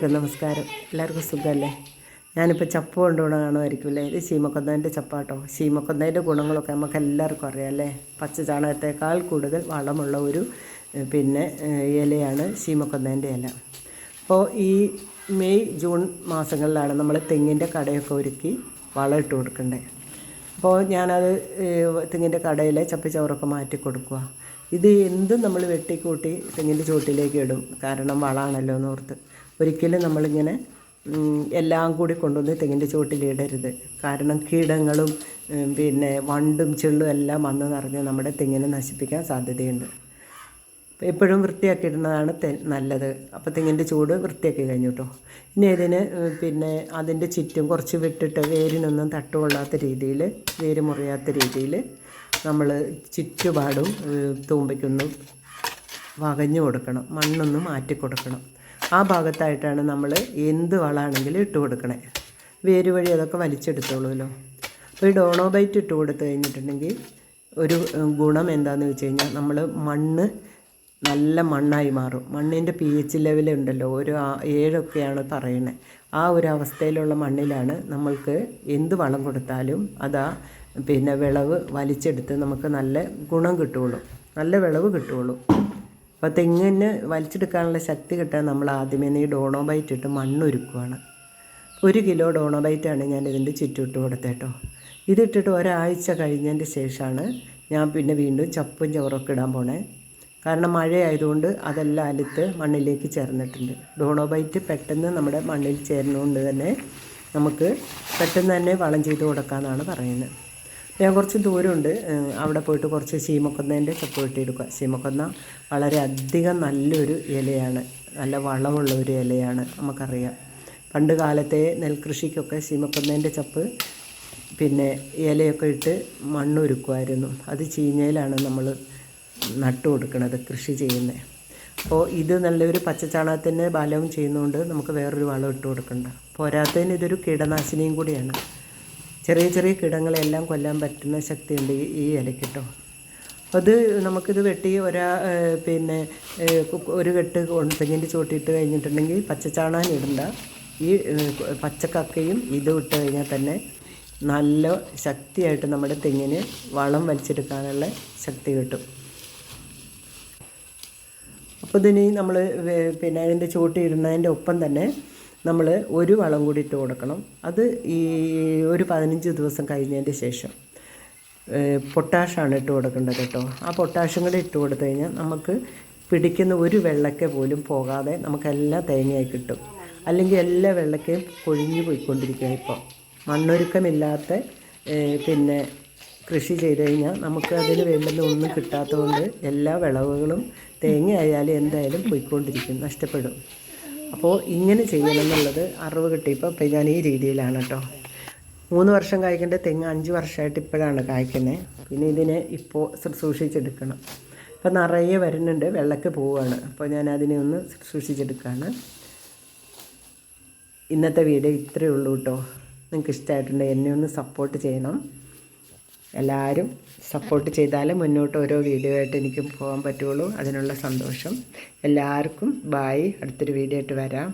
എല്ലാവർക്കും നമസ്കാരം. എല്ലാവർക്കും സുഖമല്ലേ? ഞാനിപ്പോൾ ചപ്പ് കൊണ്ടുപോകണ കാണുമായിരിക്കുമല്ലേ. ഇത് ശീമക്കൊന്നേൻ്റെ ചപ്പാട്ടോ. ശീമക്കൊന്നേൻ്റെ ഗുണങ്ങളൊക്കെ നമുക്ക് എല്ലാവർക്കും അറിയാം അല്ലേ. പച്ച ചാണകത്തേക്കാൾ കൂടുതൽ വളമുള്ള ഒരു ഇലയാണ് ശീമക്കൊന്നേൻ്റെ ഇല. അപ്പോൾ ഈ മെയ് ജൂൺ മാസങ്ങളിലാണ് നമ്മൾ തെങ്ങിൻ്റെ കടയൊക്കെ ഒരുക്കി വളം ഇട്ട് കൊടുക്കേണ്ടത്. അപ്പോൾ ഞാനത് തെങ്ങിൻ്റെ കടയിലെ ചപ്പിച്ചവറൊക്കെ മാറ്റി കൊടുക്കുക. ഇത് എന്തും നമ്മൾ വെട്ടിക്കൂട്ടി തെങ്ങിൻ്റെ ചുവട്ടിലേക്ക് ഇടും, കാരണം വളമാണല്ലോ എന്നോർത്ത്. ഒരിക്കലും നമ്മളിങ്ങനെ എല്ലാം കൂടി കൊണ്ടുവന്ന് തെങ്ങിൻ്റെ ചുവട്ടിലിടരുത്, കാരണം കീടങ്ങളും വണ്ടും ചെള്ളും എല്ലാം വന്ന് നിറഞ്ഞ് നമ്മുടെ തെങ്ങിനെ നശിപ്പിക്കാൻ സാധ്യതയുണ്ട്. എപ്പോഴും വൃത്തിയാക്കി ഇടുന്നതാണ് നല്ലത്. അപ്പോൾ തെങ്ങിൻ്റെ ചൂട് വൃത്തിയാക്കി കഴിഞ്ഞു കേട്ടോ. ഇനി ഇതിന് അതിൻ്റെ ചുറ്റും കുറച്ച് വിട്ടിട്ട് വേരിനൊന്നും തട്ടുകൊള്ളാത്ത രീതിയിൽ, വേര് മുറിയാത്ത രീതിയിൽ നമ്മൾ ചുറ്റുപാടും തൂമ്പയ്ക്കൊന്നും വകഞ്ഞു കൊടുക്കണം, മണ്ണൊന്നും മാറ്റി കൊടുക്കണം. ആ ഭാഗത്തായിട്ടാണ് നമ്മൾ എന്ത് വളമാണെങ്കിലും ഇട്ട് കൊടുക്കണേ. വേര് വഴി അതൊക്കെ വലിച്ചെടുത്തോളൂല്ലോ. അപ്പോൾ ഈ ഡോണോബൈറ്റ് ഇട്ട് കൊടുത്തു കഴിഞ്ഞിട്ടുണ്ടെങ്കിൽ ഒരു ഗുണം എന്താണെന്ന് വെച്ച് കഴിഞ്ഞാൽ നമ്മൾ മണ്ണ് നല്ല മണ്ണായി മാറും. മണ്ണിൻ്റെ pH ലെവലുണ്ടല്ലോ, ഒരു 7 പറയുന്നത്. ആ ഒരു അവസ്ഥയിലുള്ള മണ്ണിലാണ് നമ്മൾക്ക് എന്ത് വളം കൊടുത്താലും അതാ വിളവ് വലിച്ചെടുത്ത് നമുക്ക് നല്ല ഗുണം കിട്ടുകയുള്ളൂ, നല്ല വിളവ് കിട്ടുകയുള്ളൂ. അപ്പോൾ തെങ്ങിന് വലിച്ചെടുക്കാനുള്ള ശക്തി കിട്ടാൻ നമ്മൾ ആദ്യമേ ഈ ഡോണോബൈറ്റ് ഇട്ട് മണ്ണൊരുക്കുകയാണ്. 1 കിലോ ഡോണോബൈറ്റാണ് ഞാൻ ഇതിൻ്റെ ചുറ്റുമിട്ട് കൊടുത്തേട്ടോ. ഇതിട്ടിട്ട് ഒരാഴ്ച കഴിഞ്ഞതിൻ്റെ ശേഷമാണ് ഞാൻ വീണ്ടും ചപ്പും ചവറൊക്കെ ഇടാൻ പോണേ. കാരണം മഴയായതുകൊണ്ട് അതെല്ലാം അലുത്ത് മണ്ണിലേക്ക് ചേർന്നിട്ടുണ്ട്. ഡോണോബൈറ്റ് പെട്ടെന്ന് നമ്മുടെ മണ്ണിൽ ചേരുന്നതുകൊണ്ട് തന്നെ നമുക്ക് പെട്ടെന്ന് തന്നെ വളം ചെയ്ത് കൊടുക്കാമെന്നാണ് പറയുന്നത്. ഞാൻ കുറച്ച് ദൂരമുണ്ട്, അവിടെ പോയിട്ട് കുറച്ച് ശീമക്കൊന്നേൻ്റെ ചപ്പ് വെട്ടിയെടുക്കുക. ശീമക്കൊന്ന വളരെ അധികം നല്ലൊരു ഇലയാണ്, നല്ല വളമുള്ള ഒരു ഇലയാണ്, നമുക്കറിയാം. പണ്ട് കാലത്തെ നെൽകൃഷിക്കൊക്കെ ശീമക്കൊന്നേൻ്റെ ചപ്പ് ഇലയൊക്കെ ഇട്ട് മണ്ണൊരുക്കുമായിരുന്നു. അത് ചീഞ്ഞയിലാണ് നമ്മൾ നട്ടു കൊടുക്കുന്നത്, കൃഷി ചെയ്യുന്നത്. അപ്പോൾ ഇത് നല്ലൊരു പച്ചച്ചാണകത്തിൻ്റെ ബലവും ചെയ്യുന്നതുകൊണ്ട് നമുക്ക് വേറൊരു വളം ഇട്ട് കൊടുക്കണ്ട. പോരാത്തതിന് ഇതൊരു കീടനാശിനിയും കൂടിയാണ്. ചെറിയ ചെറിയ കീടങ്ങളെല്ലാം കൊല്ലാൻ പറ്റുന്ന ശക്തിയുണ്ട് ഈ ഇലയ്ക്ക് കേട്ടോ. അത് നമുക്കിത് വെട്ടി ഒരു കെട്ട് തെങ്ങിൻ്റെ ചുവട്ടിട്ട് കഴിഞ്ഞിട്ടുണ്ടെങ്കിൽ പച്ചച്ചാണകം ഇടണ്ട. ഈ പച്ചക്കക്കയും ഇതും ഇട്ട് കഴിഞ്ഞാൽ തന്നെ നല്ല ശക്തിയായിട്ട് നമ്മുടെ തെങ്ങിന് വളം വലിച്ചെടുക്കാനുള്ള ശക്തി കിട്ടും. അപ്പോൾ ഇതിന് നമ്മൾ അതിൻ്റെ ചുവട്ടിടുന്നതിൻ്റെ ഒപ്പം തന്നെ നമ്മൾ ഒരു വളം കൂടി ഇട്ട് കൊടുക്കണം. അത് ഒരു 15 ദിവസം കഴിഞ്ഞതിൻ്റെ ശേഷം പൊട്ടാഷാണ് ഇട്ട് കൊടുക്കേണ്ടത് കേട്ടോ. ആ പൊട്ടാഷും കൂടി ഇട്ട് കൊടുത്തു കഴിഞ്ഞാൽ നമുക്ക് പിടിക്കുന്ന ഒരു വെള്ളക്ക പോലും പോകാതെ നമുക്കെല്ലാം തേങ്ങയായി കിട്ടും. അല്ലെങ്കിൽ എല്ലാ വെള്ളക്കയും കൊഴിഞ്ഞു പോയിക്കൊണ്ടിരിക്കുക. ഇപ്പോൾ മണ്ണൊരുക്കമില്ലാത്ത കൃഷി ചെയ്ത് കഴിഞ്ഞാൽ നമുക്ക് അതിന് വേണ്ടുന്ന ഒന്നും കിട്ടാത്തതുകൊണ്ട് എല്ലാ വിളവുകളും തേങ്ങ ആയാലും എന്തായാലും പോയിക്കൊണ്ടിരിക്കും, നഷ്ടപ്പെടും. അപ്പോൾ ഇങ്ങനെ ചെയ്യണം എന്നുള്ളത് അറിവ് കിട്ടിയപ്പോൾ ഞാൻ ഈ രീതിയിലാണ് കേട്ടോ. 3 വർഷം കായ്ക്കേണ്ട തെങ്ങ് 5 വർഷമായിട്ട് ഇപ്പോഴാണ് കായ്ക്കുന്നത്. ഇതിനെ ഇപ്പോൾ സൂക്ഷിച്ചെടുക്കണം. ഇപ്പോൾ നിറയെ വരുന്നുണ്ട്, വെള്ളക്ക് പോവുകയാണ്. അപ്പോൾ ഞാൻ അതിനെ ഒന്ന് സൂക്ഷിച്ചെടുക്കുകയാണ്. ഇന്നത്തെ വീഡിയോ ഇത്രയേ ഉള്ളൂ കേട്ടോ. നിങ്ങൾക്ക് ഇഷ്ടമായിട്ടുണ്ടെങ്കിൽ എന്നെ ഒന്ന് സപ്പോർട്ട് ചെയ്യണം. എല്ലാവരും സപ്പോർട്ട് ചെയ്താലേ മുന്നോട്ട് ഓരോ വീഡിയോ ആയിട്ട് എനിക്ക് പോകാൻ പറ്റുള്ളൂ. അതിനുള്ള സന്തോഷം. എല്ലാവർക്കും ബായ്. അടുത്തൊരു വീഡിയോ ആയിട്ട് വരാം.